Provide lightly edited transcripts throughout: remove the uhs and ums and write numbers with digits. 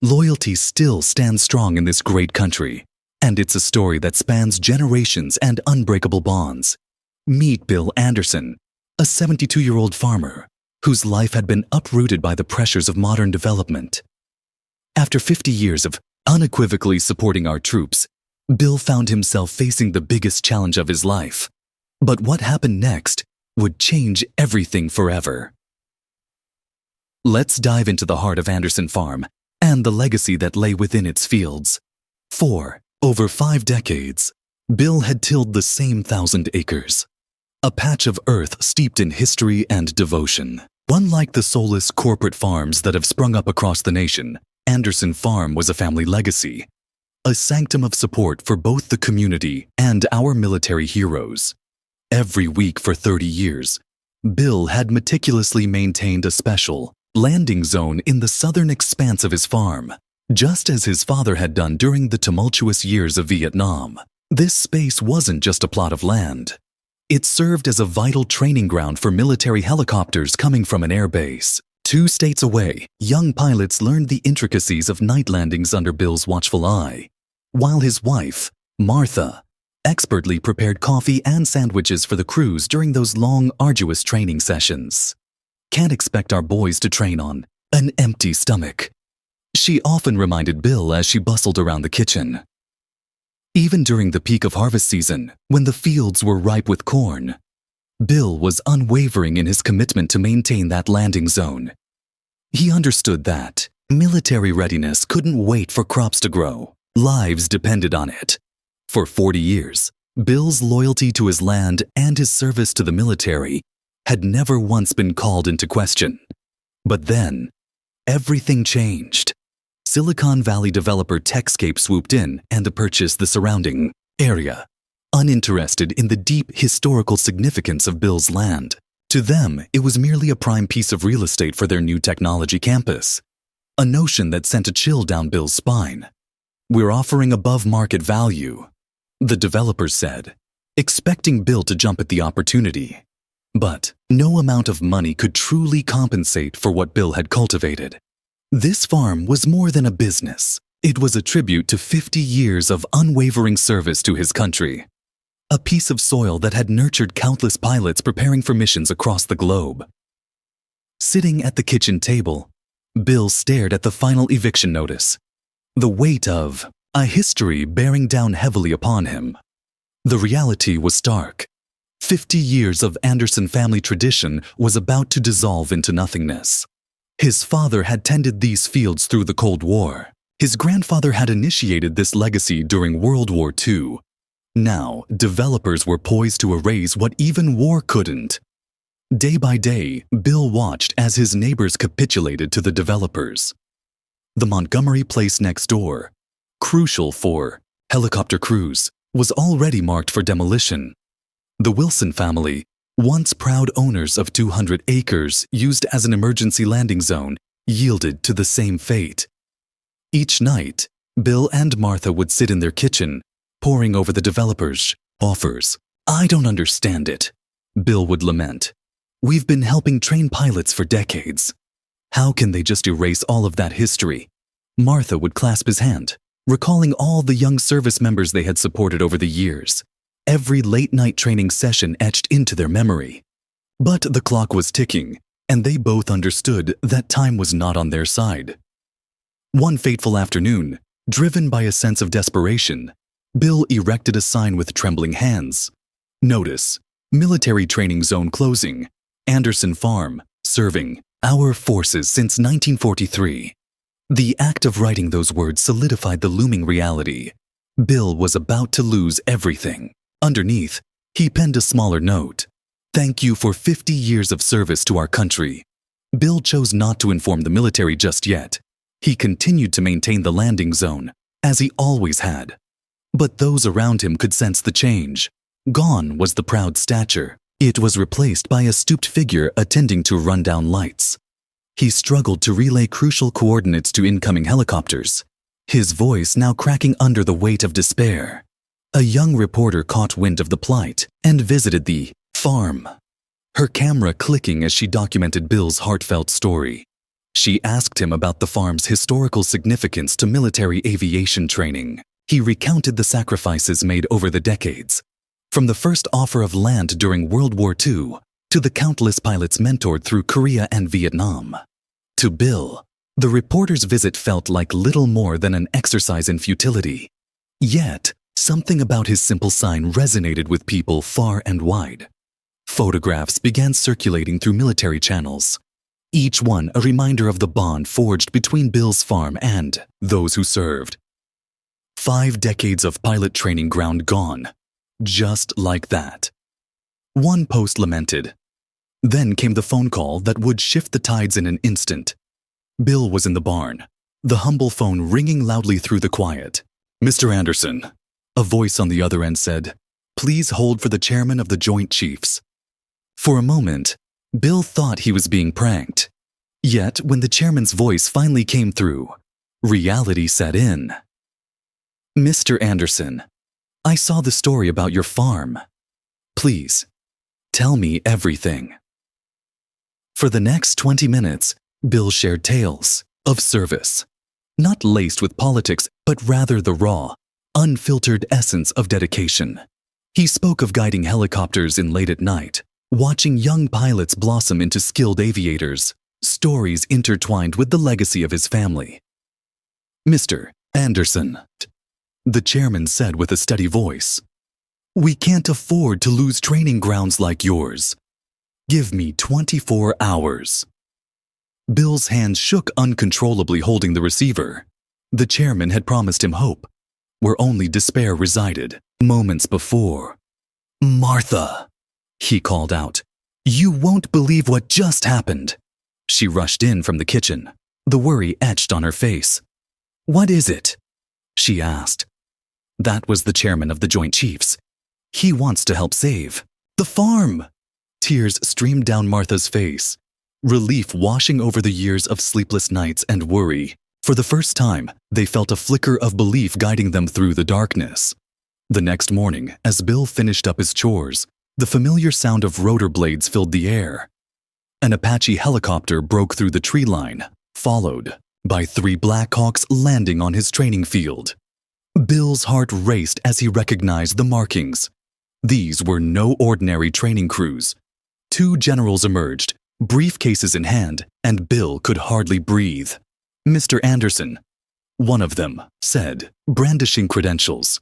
Loyalty still stands strong in this great country, and it's a story that spans generations and unbreakable bonds. Meet Bill Anderson, a 72-year-old farmer whose life had been uprooted by the pressures of modern development. After 50 years of unequivocally supporting our troops, Bill found himself facing the biggest challenge of his life. But what happened next would change everything forever. Let's dive into the heart of Anderson Farm and the legacy that lay within its fields. For over 5 decades, Bill had tilled the same 1,000 acres, a patch of earth steeped in history and devotion. Unlike the soulless corporate farms that have sprung up across the nation, Anderson Farm was a family legacy, a sanctum of support for both the community and our military heroes. Every week for 30 years, Bill had meticulously maintained a special landing zone in the southern expanse of his farm, just as his father had done during the tumultuous years of Vietnam. This space wasn't just a plot of land. It served as a vital training ground for military helicopters coming from an air base. 2 states away, young pilots learned the intricacies of night landings under Bill's watchful eye, while his wife, Martha, expertly prepared coffee and sandwiches for the crews during those long, arduous training sessions. Can't expect our boys to train on an empty stomach, she often reminded Bill as she bustled around the kitchen. Even during the peak of harvest season, when the fields were ripe with corn, Bill was unwavering in his commitment to maintain that landing zone. He understood that military readiness couldn't wait for crops to grow. Lives depended on it. For 40 years, Bill's loyalty to his land and his service to the military had never once been called into question. But then, everything changed. Silicon Valley developer Techscape swooped in and purchased the surrounding area, uninterested in the deep historical significance of Bill's land. To them, it was merely a prime piece of real estate for their new technology campus, a notion that sent a chill down Bill's spine. "We're offering above market value," the developers said, expecting Bill to jump at the opportunity. But no amount of money could truly compensate for what Bill had cultivated. This farm was more than a business. It was a tribute to 50 years of unwavering service to his country. A piece of soil that had nurtured countless pilots preparing for missions across the globe. Sitting at the kitchen table, Bill stared at the final eviction notice, the weight of a history bearing down heavily upon him. The reality was stark. 50 years of Anderson family tradition was about to dissolve into nothingness. His father had tended these fields through the Cold War. His grandfather had initiated this legacy during World War II. Now, developers were poised to erase what even war couldn't. Day by day, Bill watched as his neighbors capitulated to the developers. The Montgomery place next door, crucial for helicopter crews, was already marked for demolition. The Wilson family, once proud owners of 200 acres used as an emergency landing zone, yielded to the same fate. Each night, Bill and Martha would sit in their kitchen, poring over the developers' offers. "I don't understand it," Bill would lament. "We've been helping train pilots for decades. How can they just erase all of that history?" Martha would clasp his hand, recalling all the young service members they had supported over the years. Every late-night training session etched into their memory. But the clock was ticking, and they both understood that time was not on their side. One fateful afternoon, driven by a sense of desperation, Bill erected a sign with trembling hands. "Notice, military training zone closing, Anderson Farm, serving our forces since 1943. The act of writing those words solidified the looming reality. Bill was about to lose everything. Underneath, he penned a smaller note. "Thank you for 50 years of service to our country." Bill chose not to inform the military just yet. He continued to maintain the landing zone, as he always had. But those around him could sense the change. Gone was the proud stature. It was replaced by a stooped figure attending to rundown lights. He struggled to relay crucial coordinates to incoming helicopters, his voice now cracking under the weight of despair. A young reporter caught wind of the plight and visited the farm, her camera clicking as she documented Bill's heartfelt story. She asked him about the farm's historical significance to military aviation training. He recounted the sacrifices made over the decades, from the first offer of land during World War II to the countless pilots mentored through Korea and Vietnam. To Bill, the reporter's visit felt like little more than an exercise in futility. Yet, something about his simple sign resonated with people far and wide. Photographs began circulating through military channels, each one a reminder of the bond forged between Bill's farm and those who served. 5 decades of pilot training ground gone, just like that. One post lamented. Then came the phone call that would shift the tides in an instant. Bill was in the barn, the humble phone ringing loudly through the quiet. "Mr. Anderson," a voice on the other end said, "please hold for the chairman of the Joint Chiefs." For a moment, Bill thought he was being pranked. Yet, when the chairman's voice finally came through, reality set in. "Mr. Anderson, I saw the story about your farm. Please, tell me everything." For the next 20 minutes, Bill shared tales of service, not laced with politics, but rather the raw, unfiltered essence of dedication. He spoke of guiding helicopters in late at night, watching young pilots blossom into skilled aviators, stories intertwined with the legacy of his family. "Mr. Anderson," the chairman said with a steady voice, "we can't afford to lose training grounds like yours. Give me 24 hours. Bill's hands shook uncontrollably holding the receiver. The chairman had promised him hope, where only despair resided moments before. "Martha," he called out, "you won't believe what just happened." She rushed in from the kitchen, the worry etched on her face. "What is it?" she asked. That was the chairman of the Joint Chiefs. "He wants to help save the farm." Tears streamed down Martha's face, relief washing over the years of sleepless nights and worry. For the first time, they felt a flicker of belief guiding them through the darkness. The next morning, as Bill finished up his chores, the familiar sound of rotor blades filled the air. An Apache helicopter broke through the tree line, followed by 3 Blackhawks landing on his training field. Bill's heart raced as he recognized the markings. These were no ordinary training crews. 2 generals emerged, briefcases in hand, and Bill could hardly breathe. "Mr. Anderson," one of them said, brandishing credentials,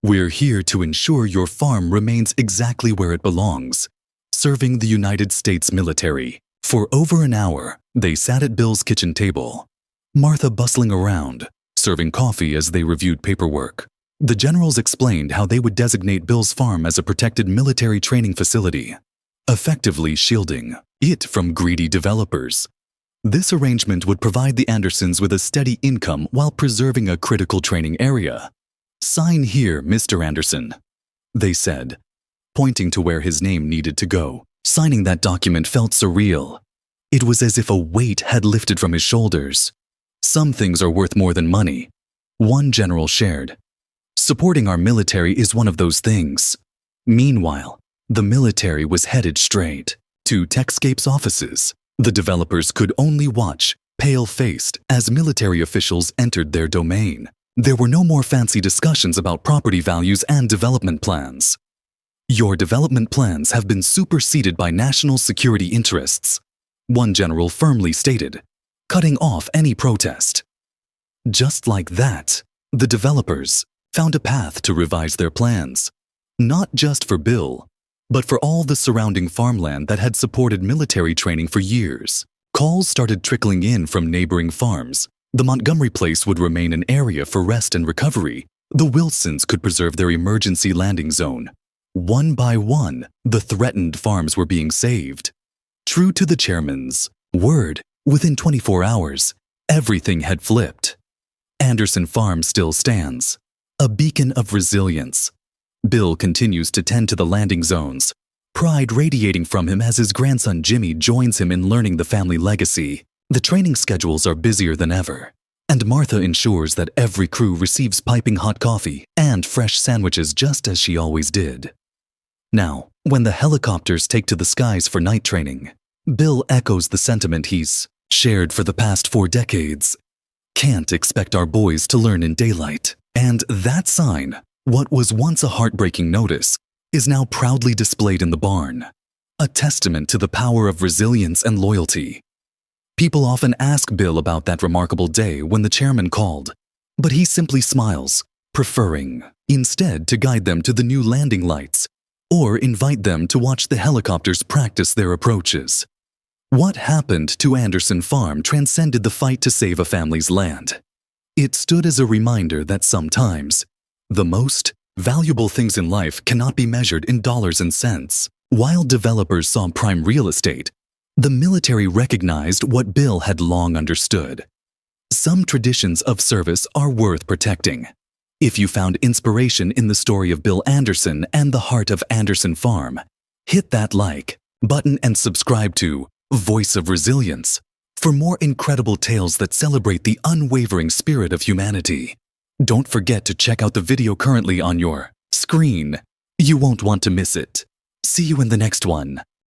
"we're here to ensure your farm remains exactly where it belongs, serving the United States military." For over an hour, they sat at Bill's kitchen table, Martha bustling around, serving coffee as they reviewed paperwork. The generals explained how they would designate Bill's farm as a protected military training facility, effectively shielding it from greedy developers. This arrangement would provide the Andersons with a steady income while preserving a critical training area. "Sign here, Mr. Anderson," they said, pointing to where his name needed to go. Signing that document felt surreal. It was as if a weight had lifted from his shoulders. "Some things are worth more than money," one general shared. "Supporting our military is one of those things." Meanwhile, the military was headed straight to Techscape's offices. The developers could only watch, pale-faced, as military officials entered their domain. There were no more fancy discussions about property values and development plans. "Your development plans have been superseded by national security interests," one general firmly stated, cutting off any protest. Just like that, the developers found a path to revise their plans, not just for Bill, but for all the surrounding farmland that had supported military training for years. Calls started trickling in from neighboring farms. The Montgomery place would remain an area for rest and recovery. The Wilsons could preserve their emergency landing zone. One by one, the threatened farms were being saved. True to the chairman's word, within 24 hours, everything had flipped. Anderson Farm still stands, a beacon of resilience. Bill continues to tend to the landing zones, pride radiating from him as his grandson Jimmy joins him in learning the family legacy. The training schedules are busier than ever, and Martha ensures that every crew receives piping hot coffee and fresh sandwiches just as she always did. Now, when the helicopters take to the skies for night training, Bill echoes the sentiment he's shared for the past 4 decades. Can't expect our boys to learn in daylight. And that sign, what was once a heartbreaking notice, is now proudly displayed in the barn. A testament to the power of resilience and loyalty. People often ask Bill about that remarkable day when the chairman called, but he simply smiles, preferring instead to guide them to the new landing lights or invite them to watch the helicopters practice their approaches. What happened to Anderson Farm transcended the fight to save a family's land. It stood as a reminder that sometimes the most valuable things in life cannot be measured in dollars and cents. While developers saw prime real estate, the military recognized what Bill had long understood. Some traditions of service are worth protecting. If you found inspiration in the story of Bill Anderson and the heart of Anderson Farm, hit that like button and subscribe to Voice of Resilience for more incredible tales that celebrate the unwavering spirit of humanity. Don't forget to check out the video currently on your screen. You won't want to miss it. See you in the next one.